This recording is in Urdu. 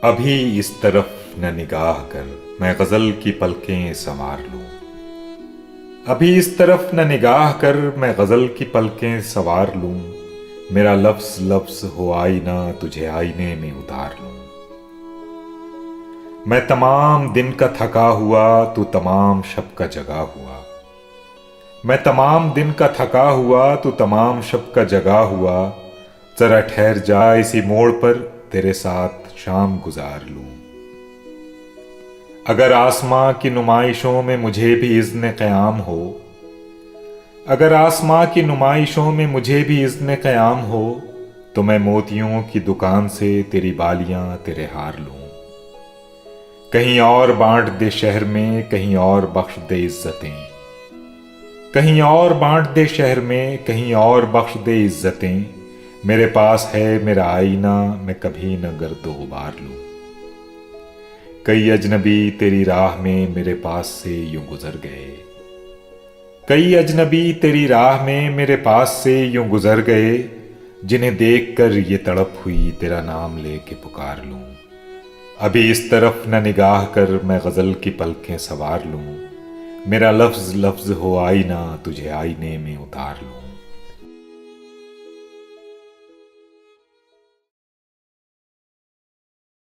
ابھی اس طرف نہ نگاہ کر میں غزل کی پلکیں سنوار لوں۔ ابھی اس طرف نہ نگاہ کر میں غزل کی پلکیں سنوار لوں۔ میرا لفظ لفظ ہو آئینہ تجھے آئینے میں اتار لوں۔ میں تمام دن کا تھکا ہوا تو تمام شب کا جگا ہوا۔ میں تمام دن کا تھکا ہوا تو تمام شب کا جگا ہوا۔ ذرا ٹھہر جا اسی موڑ پر تیرے ساتھ شام گزار لوں۔ اگر آسماں کی نمائشوں میں مجھے بھی اذن قیام ہو، اگر آسماں کی نمائشوں میں مجھے بھی اذن قیام ہو، تو میں موتیوں کی دکان سے تیری بالیاں تیرے ہار لوں۔ کہیں اور بانٹ دے شہر میں، کہیں اور بخش دے عزتیں، کہیں اور بانٹ دے شہر میں، کہیں اور بخش دے عزتیں۔ میرے پاس ہے میرا آئینہ، میں کبھی نہ گرد و غبار لوں۔ کئی اجنبی تیری راہ میں میرے پاس سے یوں گزر گئے، کئی اجنبی تیری راہ میں میرے پاس سے یوں گزر گئے، جنہیں دیکھ کر یہ تڑپ ہوئی تیرا نام لے کے پکار لوں۔ ابھی اس طرف نہ نگاہ کر میں غزل کی پلکیں سنوار لوں۔ میرا لفظ لفظ ہو آئینہ تجھے آئینے میں اتار لوں۔